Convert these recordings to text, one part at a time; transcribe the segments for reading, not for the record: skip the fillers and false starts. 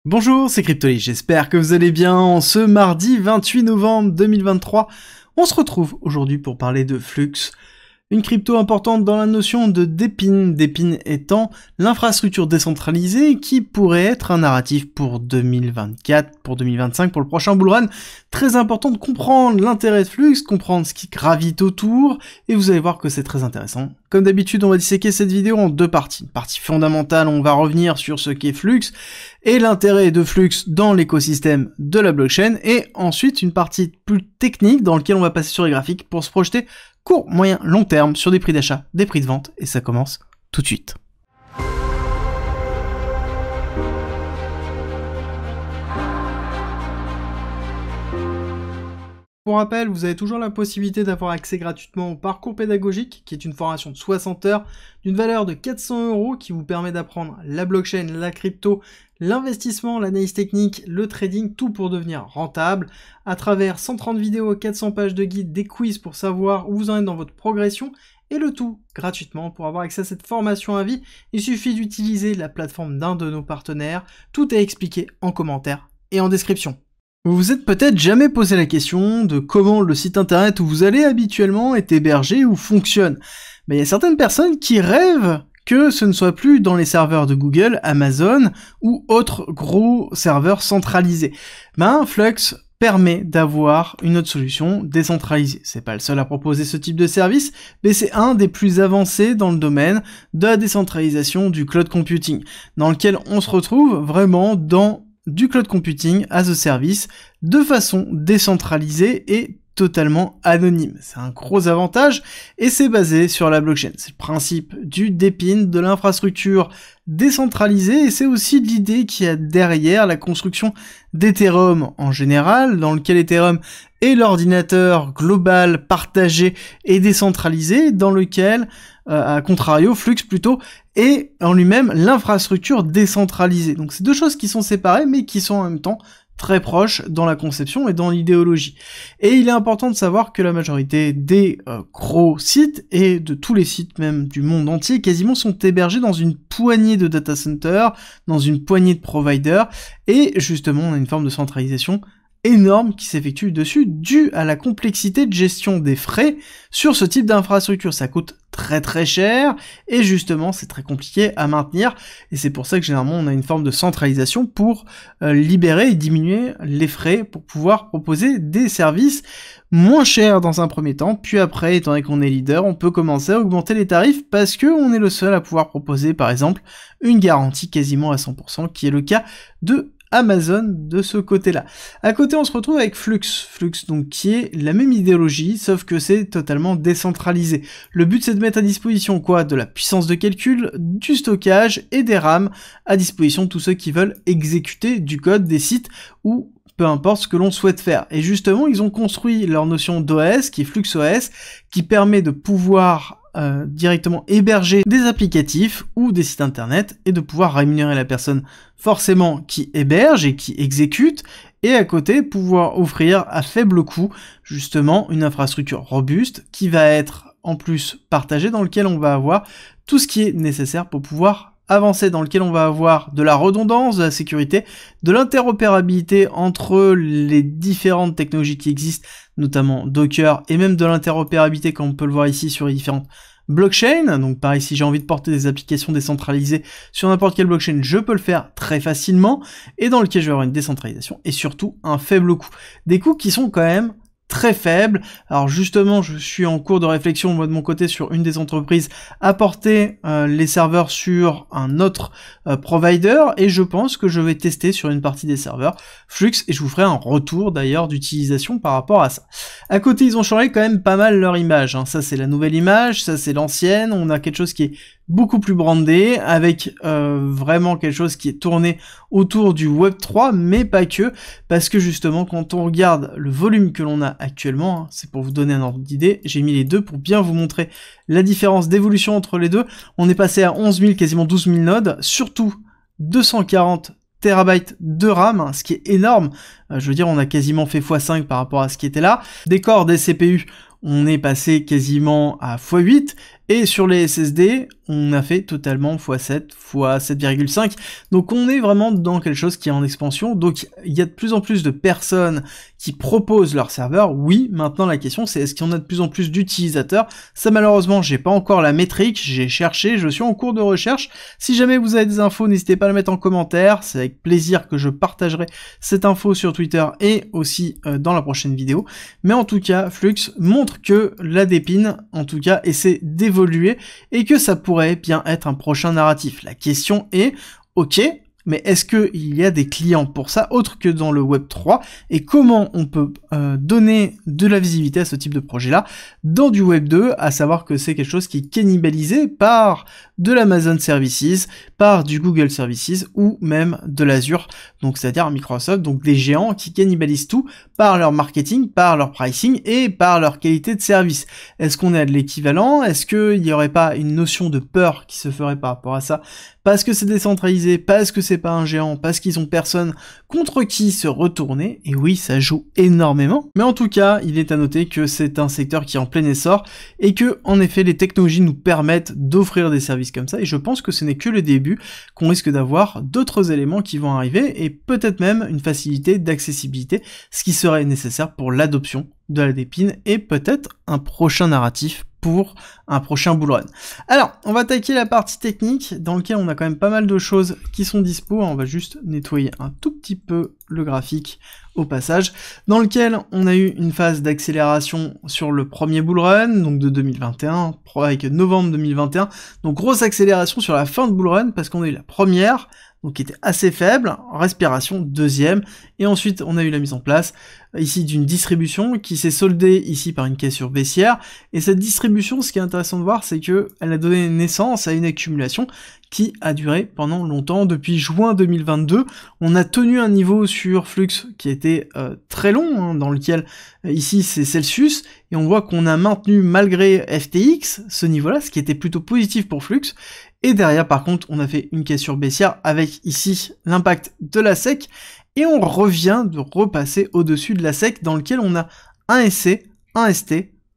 Bonjour, c'est Cryptoly, j'espère que vous allez bien. En ce mardi 28 novembre 2023, on se retrouve aujourd'hui pour parler de Flux, une crypto importante dans la notion de DePIN, DePIN étant l'infrastructure décentralisée qui pourrait être un narratif pour 2024, pour 2025, pour le prochain bullrun. Très important de comprendre l'intérêt de Flux, comprendre ce qui gravite autour, et vous allez voir que c'est très intéressant. Comme d'habitude, on va disséquer cette vidéo en deux parties. Une partie fondamentale, on va revenir sur ce qu'est Flux, et l'intérêt de Flux dans l'écosystème de la blockchain, et ensuite une partie plus technique dans laquelle on va passer sur les graphiques pour se projeter court, moyen, long terme sur des prix d'achat, des prix de vente, et ça commence tout de suite. Pour rappel, vous avez toujours la possibilité d'avoir accès gratuitement au parcours pédagogique, qui est une formation de 60 heures, d'une valeur de 400 € qui vous permet d'apprendre la blockchain, la crypto, l'investissement, l'analyse technique, le trading, tout pour devenir rentable, à travers 130 vidéos, 400 pages de guide, des quiz pour savoir où vous en êtes dans votre progression, et le tout gratuitement. Pour avoir accès à cette formation à vie, il suffit d'utiliser la plateforme d'un de nos partenaires, tout est expliqué en commentaire et en description. Vous vous êtes peut-être jamais posé la question de comment le site internet où vous allez habituellement est hébergé ou fonctionne. Mais il y a certaines personnes qui rêvent que ce ne soit plus dans les serveurs de Google, Amazon ou autres gros serveurs centralisés. Flux permet d'avoir une autre solution décentralisée. C'est pas le seul à proposer ce type de service, mais c'est un des plus avancés dans le domaine de la décentralisation du cloud computing, dans lequel on se retrouve vraiment dans du cloud computing as a service de façon décentralisée et totalement anonyme. C'est un gros avantage et c'est basé sur la blockchain. C'est le principe du DePIN, de l'infrastructure décentralisée, et c'est aussi l'idée qu'il y a derrière la construction d'Ethereum en général, dans lequel Ethereum est l'ordinateur global, partagé et décentralisé, dans lequel, à contrario, Flux plutôt, est en lui-même l'infrastructure décentralisée. Donc c'est deux choses qui sont séparées, mais qui sont en même temps très proches dans la conception et dans l'idéologie. Et il est important de savoir que la majorité des gros sites, et de tous les sites même du monde entier, quasiment sont hébergés dans une poignée de data centers, dans une poignée de providers, et justement on a une forme de centralisation énorme qui s'effectue dessus, due à la complexité de gestion des frais sur ce type d'infrastructure. Ça coûte très cher, et justement c'est très compliqué à maintenir, et c'est pour ça que généralement on a une forme de centralisation pour libérer et diminuer les frais, pour pouvoir proposer des services moins chers dans un premier temps, puis après, étant donné qu'on est leader, on peut commencer à augmenter les tarifs, parce que on est le seul à pouvoir proposer par exemple une garantie quasiment à 100%, qui est le cas de Amazon de ce côté-là. À côté, on se retrouve avec Flux, donc qui est la même idéologie, sauf que c'est totalement décentralisé. Le but, c'est de mettre à disposition quoi? De la puissance de calcul, du stockage et des RAM à disposition de tous ceux qui veulent exécuter du code des sites ou peu importe ce que l'on souhaite faire. Et justement, ils ont construit leur notion d'OS, qui est FluxOS, qui permet de pouvoir directement héberger des applicatifs ou des sites internet, et de pouvoir rémunérer la personne forcément qui héberge et qui exécute, et à côté pouvoir offrir à faible coût justement une infrastructure robuste qui va être en plus partagée, dans lequel on va avoir tout ce qui est nécessaire pour pouvoir avancer, dans lequel on va avoir de la redondance, de la sécurité, de l'interopérabilité entre les différentes technologies qui existent, notamment Docker, et même de l'interopérabilité comme on peut le voir ici sur les différentes blockchains. Donc pareil, si j'ai envie de porter des applications décentralisées sur n'importe quelle blockchain, je peux le faire très facilement, et dans lequel je vais avoir une décentralisation et surtout un faible coût. Des coûts qui sont quand même très faible. Alors justement, je suis en cours de réflexion moi de mon côté sur une des entreprises à porter les serveurs sur un autre provider, et je pense que je vais tester sur une partie des serveurs Flux, et je vous ferai un retour d'ailleurs d'utilisation par rapport à ça. À côté, ils ont changé quand même pas mal leur image, hein. Ça c'est la nouvelle image, ça c'est l'ancienne. On a quelque chose qui est beaucoup plus brandé, avec vraiment quelque chose qui est tourné autour du Web3, mais pas que, parce que justement quand on regarde le volume que l'on a actuellement, hein, c'est pour vous donner un ordre d'idée, j'ai mis les deux pour bien vous montrer la différence d'évolution entre les deux. On est passé à 11 000, quasiment 12 000 nodes, surtout 240 TB de RAM, hein, ce qui est énorme. Je veux dire, on a quasiment fait x5 par rapport à ce qui était là. Des corps, des CPU, on est passé quasiment à x8, Et sur les SSD, on a fait totalement x7, x7,5. Donc on est vraiment dans quelque chose qui est en expansion. Donc il y a de plus en plus de personnes qui proposent leur serveur. Oui, maintenant la question c'est est-ce qu'il y en a de plus en plus d'utilisateurs? Ça malheureusement, j'ai pas encore la métrique, j'ai cherché, je suis en cours de recherche. Si jamais vous avez des infos, n'hésitez pas à le mettre en commentaire. C'est avec plaisir que je partagerai cette info sur Twitter et aussi dans la prochaine vidéo. Mais en tout cas, Flux montre que la Dépine, en tout cas, essaie d'évoluer et que ça pourrait bien être un prochain narratif. La question est, ok, mais est-ce qu'il y a des clients pour ça, autre que dans le Web 3, et comment on peut donner de la visibilité à ce type de projet-là dans du Web 2, à savoir que c'est quelque chose qui est cannibalisé par de l'Amazon Services, par du Google Services, ou même de l'Azure, donc c'est-à-dire Microsoft, donc des géants qui cannibalisent tout par leur marketing, par leur pricing, et par leur qualité de service. Est-ce qu'on est à de l'équivalent? Est-ce qu'il n'y aurait pas une notion de peur qui se ferait par rapport à ça? Parce que c'est décentralisé, parce que c'est pas un géant, parce qu'ils ont personne contre qui se retourner, et oui, ça joue énormément. Mais en tout cas, il est à noter que c'est un secteur qui est en plein essor, et que, en effet, les technologies nous permettent d'offrir des services comme ça, et je pense que ce n'est que le début, qu'on risque d'avoir d'autres éléments qui vont arriver, et peut-être même une facilité d'accessibilité, ce qui serait nécessaire pour l'adoption de la Dépine, et peut-être un prochain narratif pour un prochain bull run. Alors, on va attaquer la partie technique, dans laquelle on a quand même pas mal de choses qui sont dispo. On va juste nettoyer un tout petit peu le graphique au passage, dans lequel on a eu une phase d'accélération sur le premier bull run, donc de 2021, avec novembre 2021, donc grosse accélération sur la fin de bull run, parce qu'on a eu la première, donc qui était assez faible, respiration, deuxième, et ensuite on a eu la mise en place ici d'une distribution qui s'est soldée ici par une cassure baissière, et cette distribution, ce qui est intéressant de voir, c'est que elle a donné naissance à une accumulation qui a duré pendant longtemps. Depuis juin 2022, on a tenu un niveau sur Flux qui était très long, hein, dans lequel ici c'est Celsius, et on voit qu'on a maintenu malgré FTX ce niveau-là, ce qui était plutôt positif pour Flux. Et derrière, par contre, on a fait une cassure baissière avec ici l'impact de la SEC, et on revient de repasser au-dessus de la SEC dans lequel on a un SC, un ST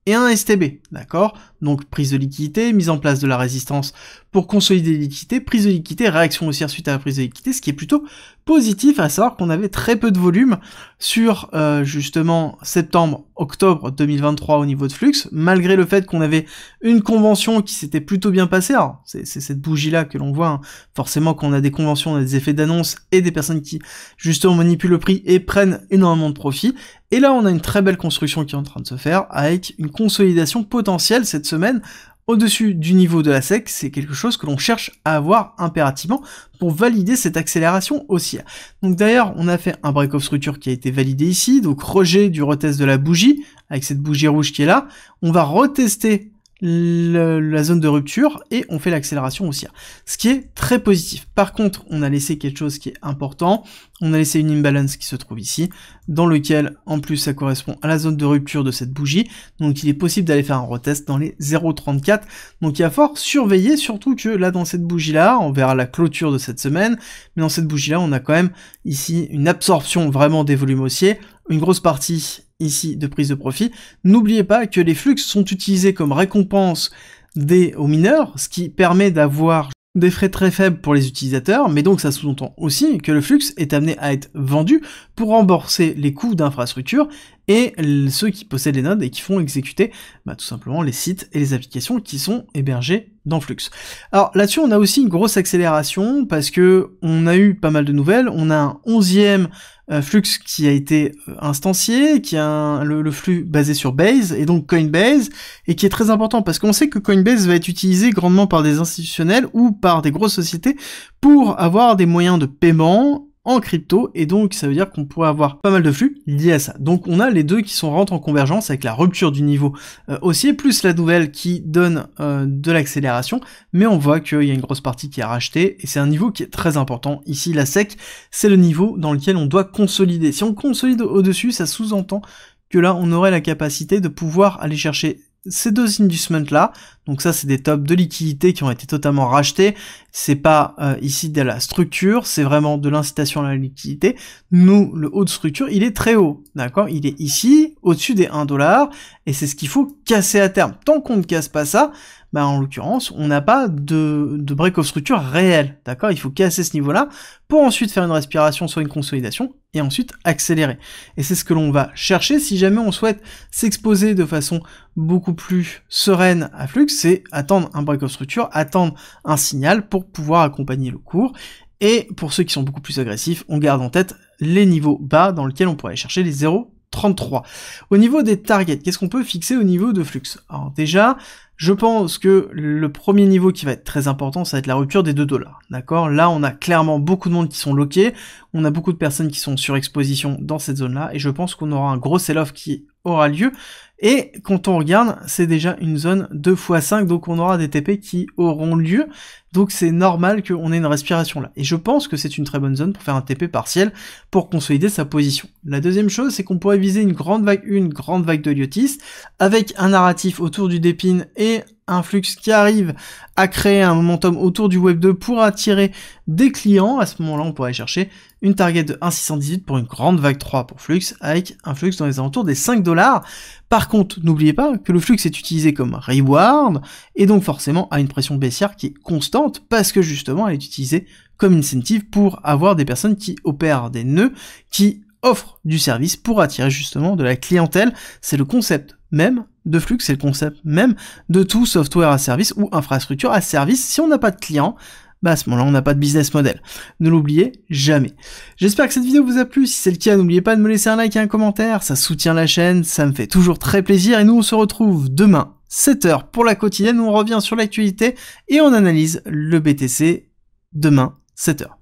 et un STB, d'accord? Donc prise de liquidité, mise en place de la résistance pour consolider les liquidités, prise de liquidité, réaction haussière suite à la prise de liquidité, ce qui est plutôt positif, à savoir qu'on avait très peu de volume sur justement septembre-octobre 2023 au niveau de Flux, malgré le fait qu'on avait une convention qui s'était plutôt bien passée. Alors c'est cette bougie-là que l'on voit, hein. Forcément quand on a des conventions, on a des effets d'annonce et des personnes qui justement manipulent le prix et prennent énormément de profit. Et là on a une très belle construction qui est en train de se faire, avec une consolidation potentielle cette semaine au-dessus du niveau de la SEC. C'est quelque chose que l'on cherche à avoir impérativement pour valider cette accélération haussière. Donc d'ailleurs, on a fait un break-off structure qui a été validé ici, donc rejet du retest de la bougie, avec cette bougie rouge qui est là. On va retester la zone de rupture et on fait l'accélération haussière, ce qui est très positif. Par contre, on a laissé quelque chose qui est important, on a laissé une imbalance qui se trouve ici, dans lequel en plus ça correspond à la zone de rupture de cette bougie, donc il est possible d'aller faire un retest dans les 0,34, donc il va falloir surveiller, surtout que là dans cette bougie là, on verra la clôture de cette semaine, mais dans cette bougie là on a quand même ici une absorption vraiment des volumes haussiers, une grosse partie ici de prise de profit. N'oubliez pas que les flux sont utilisés comme récompense aux mineurs, ce qui permet d'avoir des frais très faibles pour les utilisateurs, mais donc ça sous-entend aussi que le flux est amené à être vendu pour rembourser les coûts d'infrastructure et ceux qui possèdent les nodes et qui font exécuter tout simplement les sites et les applications qui sont hébergés dans Flux. Alors là-dessus on a aussi une grosse accélération parce que on a eu pas mal de nouvelles, on a un 11e Flux qui a été instancié, qui a le flux basé sur Base et donc Coinbase, et qui est très important parce qu'on sait que Coinbase va être utilisé grandement par des institutionnels ou par des grosses sociétés pour avoir des moyens de paiement en crypto, et donc ça veut dire qu'on pourrait avoir pas mal de flux liés à ça. Donc on a les deux qui rentrent en convergence avec la rupture du niveau haussier, plus la nouvelle qui donne de l'accélération, mais on voit qu'il y a une grosse partie qui est rachetée, et c'est un niveau qui est très important. Ici la SEC, c'est le niveau dans lequel on doit consolider. Si on consolide au-dessus, ça sous-entend que là on aurait la capacité de pouvoir aller chercher ces deux inducements là, donc ça c'est des tops de liquidité qui ont été totalement rachetés, c'est pas ici de la structure, c'est vraiment de l'incitation à la liquidité. Nous, le haut de structure, il est très haut, d'accord, il est ici, au-dessus des 1$, et c'est ce qu'il faut casser à terme. Tant qu'on ne casse pas ça, bah en l'occurrence, on n'a pas de break of structure réel, d'accord? Il faut casser ce niveau-là pour ensuite faire une respiration, soit une consolidation, et ensuite accélérer. Et c'est ce que l'on va chercher si jamais on souhaite s'exposer de façon beaucoup plus sereine à flux, c'est attendre un break of structure, attendre un signal pour pouvoir accompagner le cours. Et pour ceux qui sont beaucoup plus agressifs, on garde en tête les niveaux bas dans lesquels on pourrait aller chercher les 0,33. Au niveau des targets, qu'est-ce qu'on peut fixer au niveau de flux? Alors déjà, je pense que le premier niveau qui va être très important, ça va être la rupture des 2 $. D'accord? Là, on a clairement beaucoup de monde qui sont loqués, on a beaucoup de personnes qui sont sur exposition dans cette zone-là, et je pense qu'on aura un gros sell-off qui aura lieu. Et quand on regarde, c'est déjà une zone 2x5, donc on aura des TP qui auront lieu, donc c'est normal qu'on ait une respiration là. Et je pense que c'est une très bonne zone pour faire un TP partiel, pour consolider sa position. La deuxième chose, c'est qu'on pourrait viser une grande vague 1, une grande vague de Lyotis, avec un narratif autour du dépin et un flux qui arrive à créer un momentum autour du Web 2 pour attirer des clients. À ce moment-là, on pourrait chercher une target de 1,618 pour une grande vague 3 pour flux, avec un flux dans les alentours des 5 $. Par contre, n'oubliez pas que le flux est utilisé comme reward, et donc forcément a une pression baissière qui est constante, parce que justement elle est utilisée comme incentive pour avoir des personnes qui opèrent des nœuds, qui offrent du service pour attirer justement de la clientèle. C'est le concept même de flux, c'est le concept même de tout software à service ou infrastructure à service. Si on n'a pas de clients, bah à ce moment-là, on n'a pas de business model. Ne l'oubliez jamais. J'espère que cette vidéo vous a plu. Si c'est le cas, n'oubliez pas de me laisser un like et un commentaire. Ça soutient la chaîne, ça me fait toujours très plaisir. Et nous, on se retrouve demain, 7h pour la quotidienne, où on revient sur l'actualité et on analyse le BTC demain, 7h.